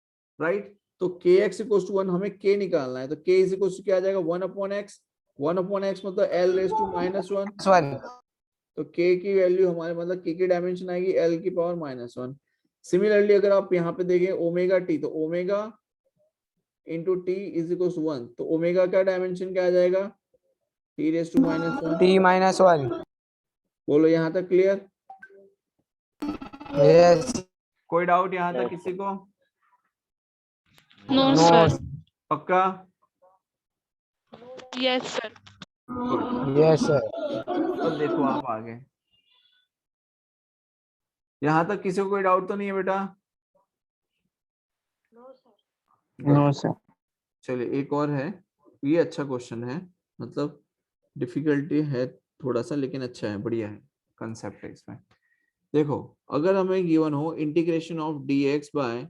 राइट। तो kx इक्वल्स टू 1 हमें k निकालना है, तो k इज इक्वल्स टू क्या आ जाएगा? 1 अपॉन x। 1 अपॉन x मतलब l रेज टू माइनस 1। तो k की वैल्यू हमारे मतलब k की डायमेंशन आएगी l की पावर माइनस 1। सिमिलरली अगर आप यहाँ पे देखें ओमेगा टी, तो omega into T is equal to 1, तो ओमेगा का डायमेंशन क्या आ जाएगा? t raise to minus 1। T minus 1. बोलो यहाँ तक क्लियर? Yes. कोई डाउट यहाँ तक किसी को? No No. सर। पक्का? Yes sir. Yes, sir. अब देखो आप आगे, यहाँ तक किसी को कोई डाउट तो नहीं है बेटा? No, sir. चलिए एक और है, ये अच्छा क्वेश्चन है, मतलब डिफिकल्टी है थोड़ा सा, लेकिन अच्छा है, बढ़िया है, कंसेप्ट है इसमें। देखो अगर हमें गिवन हो integration of dx by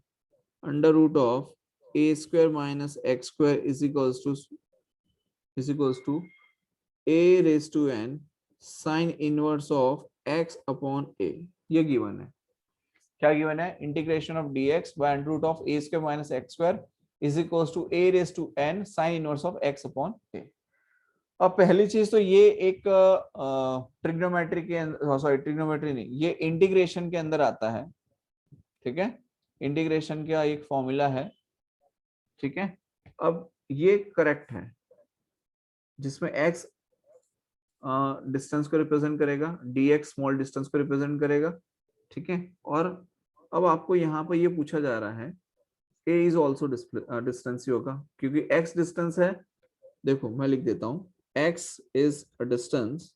under root of a square minus X square is equals to a raise to n sine inverse of x upon a, ये गिवन है। क्या गिवन है? Integration of dx by under root of a square minus X square is equals to a raise to n sine inverse of x upon a। अब पहली चीज तो ये एक ट्रिग्नोमेट्री के, सॉरी ट्रिग्नोमेट्री नहीं, ये इंटीग्रेशन के अंदर आता है, ठीक है, इंटीग्रेशन का एक फॉर्मूला है, ठीक है। अब ये करेक्ट है जिसमें x डिस्टेंस को रिप्रेजेंट करेगा, dx स्मॉल डिस्टेंस को रिप्रेजेंट करेगा, ठीक है। और अब आपको यहाँ पर ये पूछा जा रहा है a इज ऑल्सो डिस्टेंस ही होगा, क्योंकि x डिस्टेंस है। देखो मैं लिख देता हूँ, x is a distance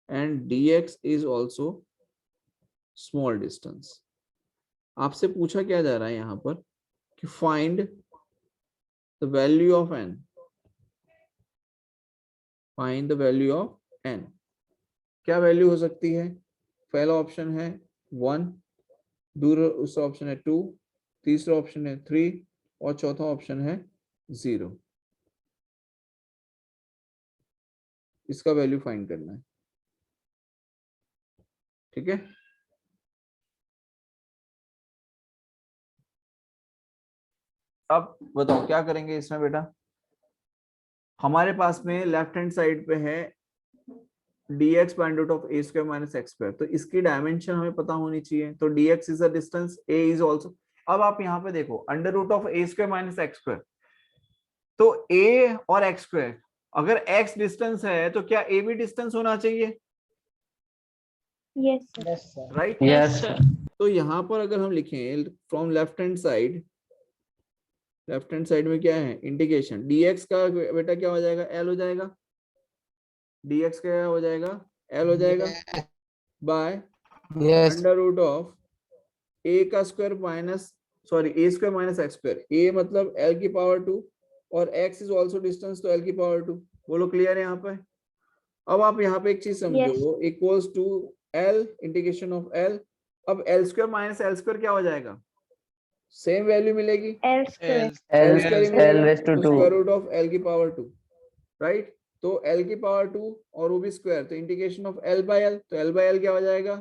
and dx is also small distance. आपसे पूछा क्या जा रहा है यहाँ पर कि find the value of n, find the value of n। क्या वैल्यू हो सकती है? पहला ऑप्शन है 1, दूसरा ऑप्शन है 2, तीसरा ऑप्शन है 3 और चौथा ऑप्शन है 0। इसका वैल्यू फाइंड करना है, ठीक है। अब बताओ क्या करेंगे इसमें बेटा। हमारे पास में लेफ्ट हैंड साइड पे है dx by under root of a square minus x square, तो इसकी डायमेंशन हमें पता होनी चाहिए। तो dx is a distance, a is also. अब आप यहाँ पे देखो under root of a square minus X square, तो a और x स्क्वायर, अगर x डिस्टेंस है तो क्या a भी डिस्टेंस होना चाहिए? Yes sir. Yes sir. Right. Yes, sir. तो यहाँ पर अगर हम लिखें from left hand side, left hand side में क्या है इंटीग्रेशन, dx का बेटा क्या हो जाएगा, l हो जाएगा। dx क्या हो जाएगा, l हो जाएगा by yes under root of a का square minus sorry a square minus X square. a मतलब l की पावर 2 और x इज ऑल्सो डिस्टेंस, तो l की पावर 2। बोलो क्लियर है यहाँ पे। अब आप यहाँ पे एक चीज समझो, equals to l integration of l। अब l square minus l square क्या हो जाएगा, सेम वैल्यू मिलेगी, एल स्क्वायर। l स्क्वायर ही मिलेगा, L raised to 2. Square root of l की पावर 2, राइट। तो l की पावर 2 और वो भी स्क्वायर, तो integration of l by l, तो l बाय l क्या हो जाएगा,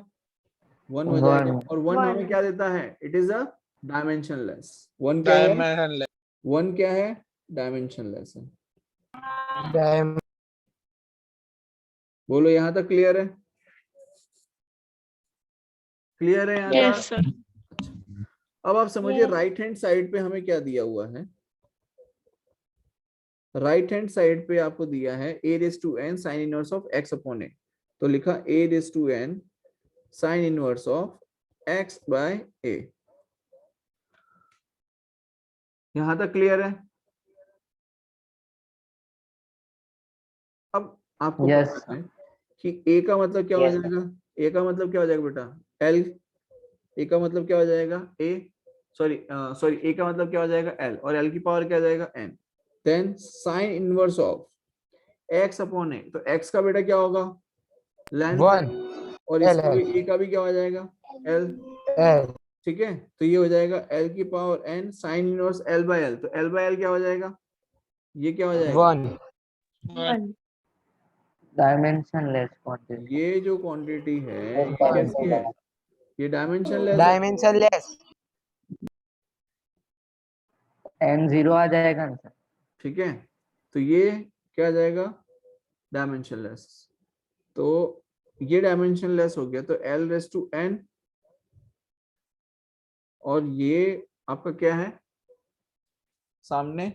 1 हो जाएगा। One. और 1 हमें क्या देता है, इट इज अ डायमेंशनलेस। 1 क्या है, Dimensionless. 1 क्या है, डायमेंशनलेस है। डायम बोलो यहाँ तक क्लियर है? क्लियर है यहाँ Yes, तक? sir. अब आप समझिए Yes. राइट हैंड साइड पे हमें क्या दिया हुआ है। राइट हैंड साइड पे आपको दिया है a raise to n sine inverse of x upon a। तो लिखा a raise to n sine inverse of x by a। यहां तक क्लियर है? अब आपको Yes. पता है कि a का मतलब क्या हो Yes. जाएगा, a का मतलब क्या हो जाएगा बेटा, l। a का मतलब क्या हो जाएगा, a सॉरी a का मतलब क्या हो जाएगा, l, और l की पावर क्या हो जाएगा, n। Then sine inverse of x upon a, तो x का बेटा क्या होगा, लेंथ, 1 और L, इसका भी L. a का भी क्या हो जाएगा, l, L ठीक है। तो ये हो जाएगा l की power n sine inverse l by l, तो l बाय l क्या हो जाएगा, ये क्या हो जाएगा, 1 Dimensionless quantity. ये जो क्वांटिटी है ये कैसी है, ये डायमेंशनलेस है, डायमेंशनलेस N 0 आ जाएगा ना सर? ठीक है। तो ये क्या आ जाएगा, डायमेंशनलेस। तो ये डायमेंशनलेस हो गया, तो l रेज टू n, और ये आपका क्या है, सामने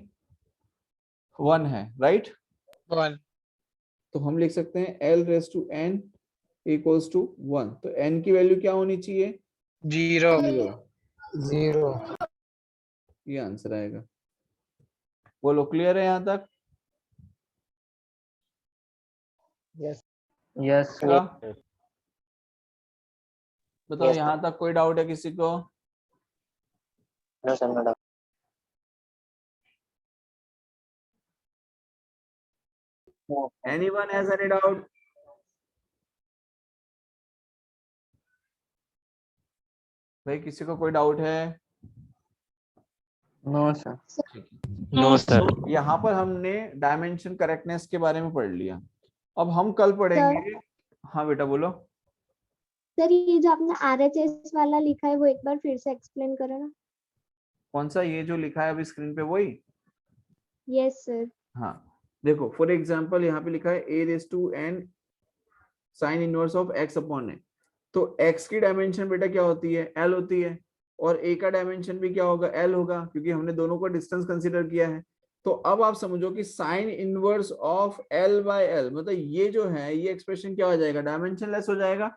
1 है, राइट। 1. तो हम लिख सकते हैं l raise to n equals to 1। तो n की वैल्यू क्या होनी चाहिए, 0. 0 ये आंसर आएगा। बोलो क्लियर है यहाँ तक? यस। Yes. का? बताओ यहाँ तक कोई डाउट है किसी को? No sir, no doubt. Anyone has any doubt? भाई किसी को कोई डाउट है? No sir. No, sir. तो यहाँ पर हमने डायमेंशन करेक्टनेस के बारे में पढ़ लिया। अब हम कल पढ़ेंगे, हाँ बेटा बोलो। सर ये जो आपने RHS वाला लिखा है वो एक बार फिर से एक्सप्लेन करो ना। कौन सा, ये जो लिखा है अभी स्क्रीन पे वही? Yes sir. हाँ देखो फॉर एग्जांपल यहाँ पे लिखा है a raise to n sine inverse of x upon a। तो x की डायमेंशन बेटा क्या होती है, l होती है, और a का डायमेंशन भी क्या होगा, l होगा, क्योंकि हमने दोनों का डिस्टेंस कंसीडर किया है। तो अब आप समझो कि sine inverse of L by L, मतलब ये जो है ये एक्सप्रेशन क्या हो जाएगा, डायमेंशनलेस हो जाएगा।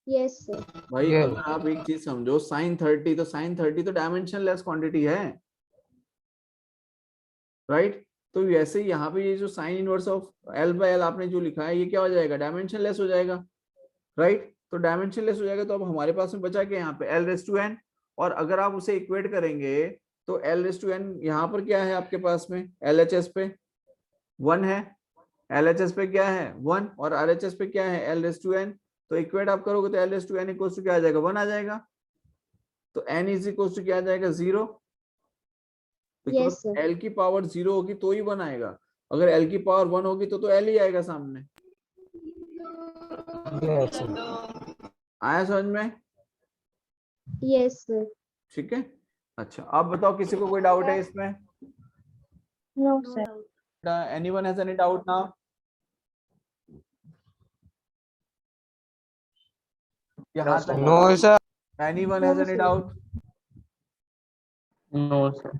Yes sir. भाई Yes. अगर आप एक चीज समझो, साइन 30, तो साइन 30 तो डायमेंशनलेस क्वांटिटी है, राइट। तो वैसे यहाँ पे ये जो sine inverse of L by L आपने जो लिखा है ये क्या हो जाएगा, डायमेंशनलेस हो जाएगा, राइट। तो डायमेंशनलेस हो जाएगा, तो अब हमारे पास में बचा क्या यहाँ पे L⁻n, और अगर आप उसे इक्वेट करेंगे तो L⁻n यहाँ पर क्या है आपके पास में, LHS पे 1 है, LHS पे क्या है 1, और RHS पे क्या है L⁻n। तो इक्वेट आप करोगे तो L⁻n इक्वल्स टू क्या आ जाएगा, 1 आ जाएगा। तो n इज इक्वल्स टू क्या आ जाएगा, 0। Yes, sir. L की पावर 0 होगी तो ही 1 आएगा, अगर L की पावर 1 होगी तो L ही आएगा सामने। Yes, sir. आया समझ में? Yes sir. ठीक है। अच्छा अब बताओ किसी को कोई डाउट है इसमें? No sir. Anyone has any doubt now? यहाँ तक No, sir. Anyone has any doubt? No, sir.